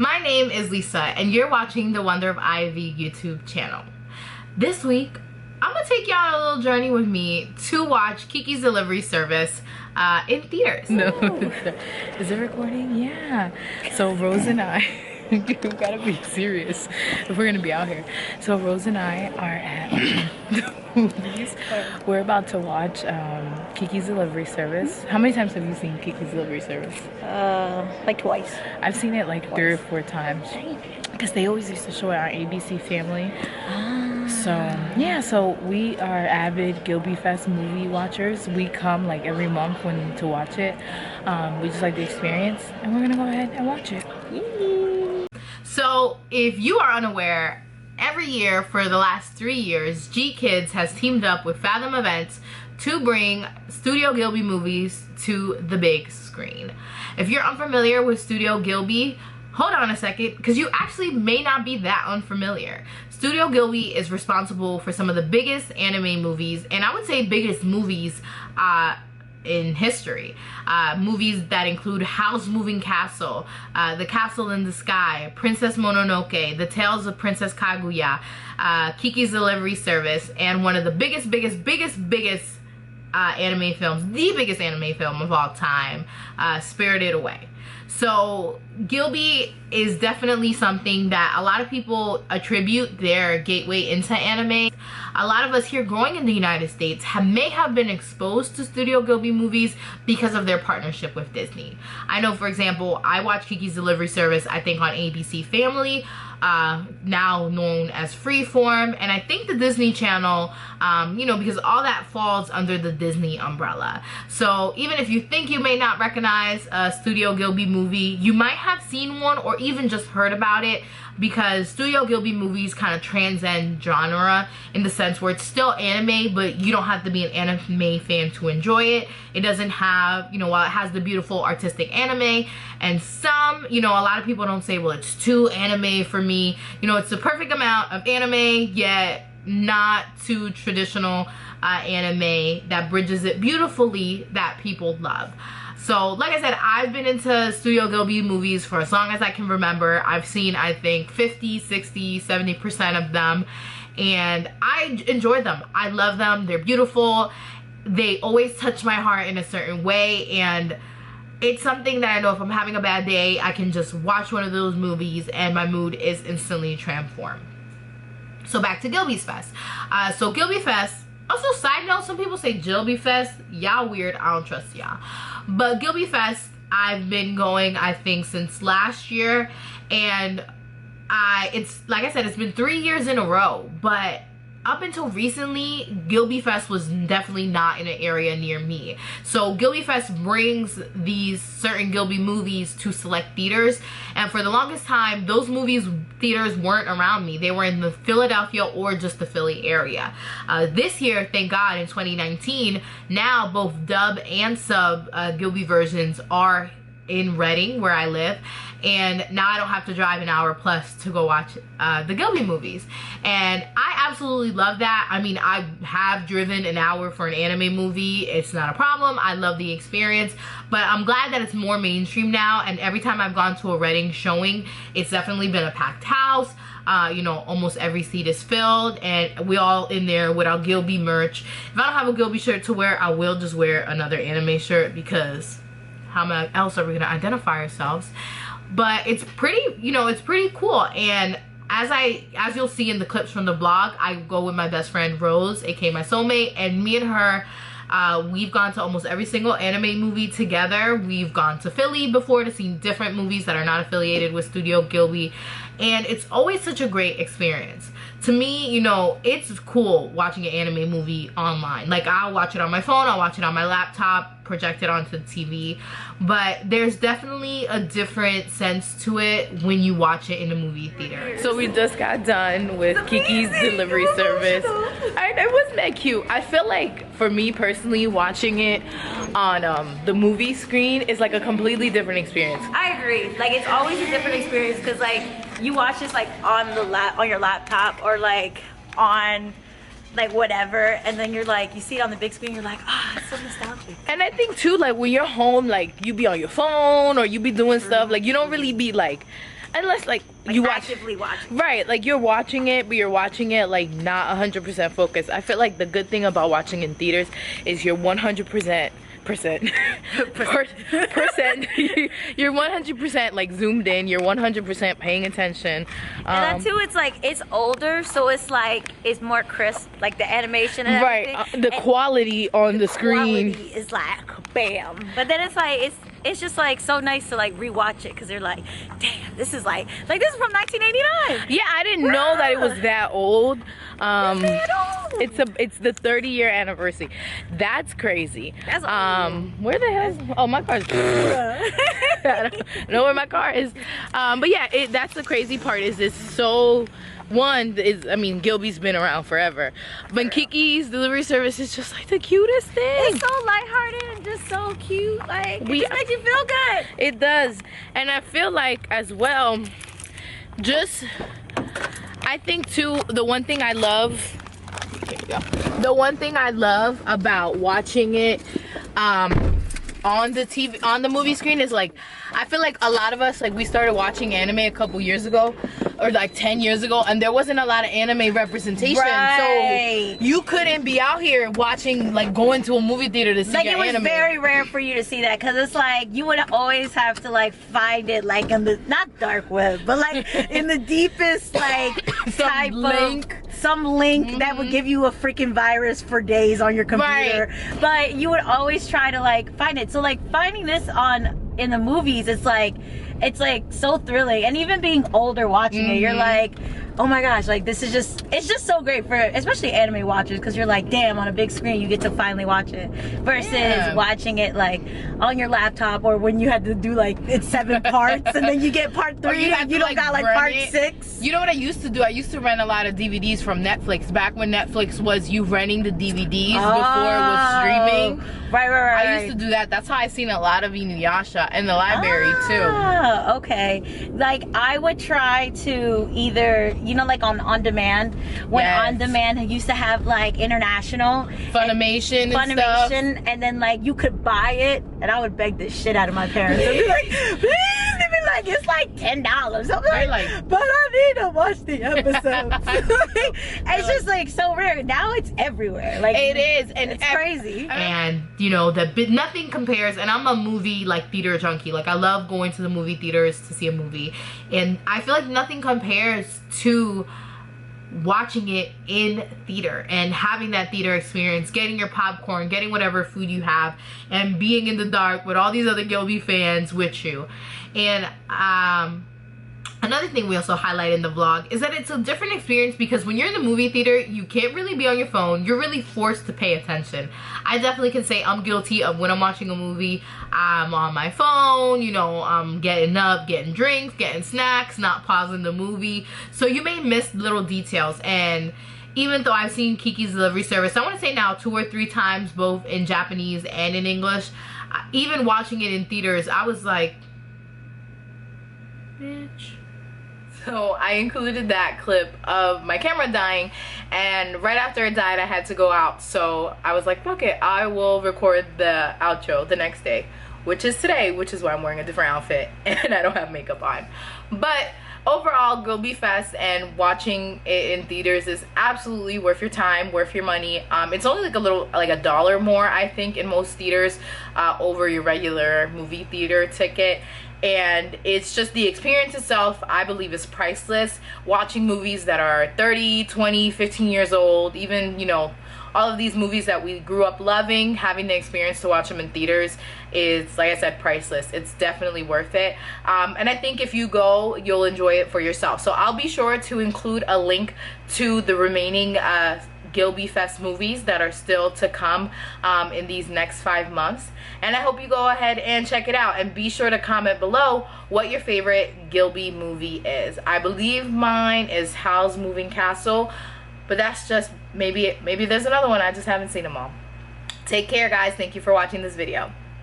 My name is Lisa and you're watching the Wonder of Ivy YouTube channel. This week, I'm gonna take y'all on a little journey with me to watch Kiki's Delivery Service in theaters. No, is it recording? Yeah. So Rose and I, we gotta be serious if we're gonna be out here. So Rose and I are at the movies. We're about to watch Kiki's Delivery Service. How many times have you seen Kiki's Delivery Service? Like twice. I've seen it like 3 or 4 times because they always used to show it on ABC Family. So yeah, so we are avid Ghibli Fest movie watchers. We come like every month to watch it. We just like the experience, and we're gonna go ahead and watch it. Yay. So if you are unaware, every year for the last 3 years, G Kids has teamed up with Fathom Events to bring Studio Ghibli movies to the big screen. If you're unfamiliar with Studio Ghibli, hold on a second, because you actually may not be that unfamiliar. Studio Ghibli is responsible for some of the biggest anime movies, and I would say biggest movies in history. Movies that include Howl's Moving Castle, The Castle in the Sky, Princess Mononoke, The Tales of Princess Kaguya, Kiki's Delivery Service, and one of the biggest anime films, the biggest anime film of all time, Spirited Away. So Ghibli is definitely something that a lot of people attribute their gateway into anime. A lot of us here growing in the United States may have been exposed to Studio Ghibli movies because of their partnership with Disney. I know, for example, I watched Kiki's Delivery Service, I think, on ABC Family, now known as Freeform, and I think the Disney Channel, you know, because all that falls under the Disney umbrella. So even if you think you may not recognize a Studio Ghibli movie, you might have seen one or even just heard about it, because Studio Ghibli movies kind of transcend genre in the sense where it's still anime, but you don't have to be an anime fan to enjoy it. It doesn't have, you know, while it has the beautiful artistic anime, and some, you know, a lot of people don't say, well, it's too anime for me. You know, it's the perfect amount of anime, yet not too traditional anime that bridges it beautifully that people love. So, like I said, I've been into Studio Ghibli movies for as long as I can remember. I've seen, I think, 50, 60, 70% of them, and I enjoy them. I love them. They're beautiful. They always touch my heart in a certain way, and it's something that I know if I'm having a bad day, I can just watch one of those movies and my mood is instantly transformed. So back to Ghibli Fest. So Ghibli Fest, also side note, some people say Ghibli Fest. Y'all weird, I don't trust y'all. But Ghibli Fest, I've been going, I think, since last year, and it's like I said, it's been 3 years in a row, but up until recently, Ghibli Fest was definitely not in an area near me. So Ghibli Fest brings these certain Ghibli movies to select theaters, and for the longest time, those theaters weren't around me. They were in the Philadelphia or just the Philly area. This year, thank God, in 2019, now both dub and sub Ghibli versions are in Reading, where I live, and now I don't have to drive an hour plus to go watch the Ghibli movies, and I absolutely love that. I mean, I have driven an hour for an anime movie. It's not a problem. I love the experience, but I'm glad that it's more mainstream now, and every time I've gone to a Reading showing, it's definitely been a packed house. You know, almost every seat is filled, and we all in there with our Ghibli merch. If I don't have a Ghibli shirt to wear, I will just wear another anime shirt, because how else are we gonna identify ourselves? But it's pretty, you know, it's pretty cool. And as you'll see in the clips from the vlog, I go with my best friend Rose, aka my soulmate, and me and her, we've gone to almost every single anime movie together. We've gone to Philly before to see different movies that are not affiliated with Studio Ghibli, and it's always such a great experience. To me, you know, it's cool watching an anime movie online. Like, I'll watch it on my phone, I'll watch it on my laptop, project it onto the TV, but there's definitely a different sense to it when you watch it in a movie theater. So we just got done with Kiki's Delivery Service. It was that cute. I feel like, for me personally, watching it on the movie screen is like a completely different experience. I agree. Like, it's always a different experience, because like you watch this like on your laptop, or like on like whatever, and then you're like, you see it on the big screen, you're like, ah, oh, it's so nostalgic. And I think too, like when you're home, like you be on your phone or you be doing stuff, like you don't really be like unless like Like you watch actively watching. right, like you're watching it, but you're watching it like not 100% focused. I feel like the good thing about watching in theaters is you're 100% percent you're 100% like zoomed in, you're 100% paying attention. And that too, it's like it's older, so it's like it's more crisp, like the animation and everything. Right, the quality on the screen quality is like bam. But then it's like it's just like so nice to like rewatch it because they're like, damn, this is like this is from 1989. yeah, I didn't know that it was that old. It's It's the 30-year anniversary. That's crazy. That's where the hell is, oh, my car's I don't know where my car is. But yeah, that's the crazy part is it's so, one is, I mean, Gilby's been around forever, but Kiki's delivery service is just like the cutest thing. It's so lighthearted and just so cute. Like it just makes you feel good. It does. And I feel like as well, just, I think too, the one thing I love, there you go. The one thing I love about watching it on the TV, on the movie screen is like, I feel like a lot of us, like we started watching anime a couple years ago, or like 10 years ago, and there wasn't a lot of anime representation. Right. So you couldn't be out here watching, like going to a movie theater to see Like your it was anime. very rare for you to see that because it's like you would always have to like find it like in the not dark web, but like in the deepest like type link. of some link that would give you a freaking virus for days on your computer. Right. But you would always try to like find it. So like finding this in the movies, it's like so thrilling. And even being older watching it, you're like, oh my gosh, like this is just, it's just so great for especially anime watchers because you're like, damn, on a big screen you get to finally watch it versus watching it like on your laptop or when you had to do like it's 7 parts and then you get part 3 and you don't got like part 6. You know what I used to do? I used to rent a lot of DVDs from Netflix back when Netflix was you renting the DVDs before it was streaming. Right. I used to do that. That's how I seen a lot of Inuyasha in the library too. Oh, okay. Like I would try to either, you know, like on demand, when on demand used to have like international Funimation and stuff. And then like you could buy it, and I would beg the shit out of my parents. I'd be like, please, they'd be like, it's like $10. I'm like, but I need to watch the episodes. It's just like so rare. Now it's everywhere. Like it is, and it's crazy. And you know, nothing compares. And I'm a movie like theater junkie. Like I love going to the movie theaters to see a movie, and I feel like nothing compares to watching it in theater and having that theater experience, getting your popcorn, getting whatever food you have, and being in the dark with all these other Gilby fans with you. And another thing we also highlight in the vlog is that it's a different experience because when you're in the movie theater, you can't really be on your phone. You're really forced to pay attention. I definitely can say I'm guilty of when I'm watching a movie, I'm on my phone, you know, I'm getting up, getting drinks, getting snacks, not pausing the movie. So you may miss little details. And even though I've seen Kiki's delivery service, I want to say now 2 or 3 times, both in Japanese and in English, even watching it in theaters, I was like, bitch. So I included that clip of my camera dying, and right after it died I had to go out, so I was like, fuck it, I will record the outro the next day, which is today, which is why I'm wearing a different outfit and I don't have makeup on. But overall, Ghibli Fest and watching it in theaters is absolutely worth your time, worth your money. It's only like $1 more, I think, in most theaters over your regular movie theater ticket. And it's just the experience itself, I believe, is priceless. Watching movies that are 30, 20, 15 years old, even, you know, all of these movies that we grew up loving, having the experience to watch them in theaters is, like I said, priceless. It's definitely worth it. And I think if you go, you'll enjoy it for yourself. So I'll be sure to include a link to the remaining Ghibli Fest movies that are still to come in these next 5 months. And I hope you go ahead and check it out, and be sure to comment below what your favorite Ghibli movie is. I believe mine is Howl's Moving Castle, but that's just maybe there's another one, I just haven't seen them all. Take care, guys. Thank you for watching this video.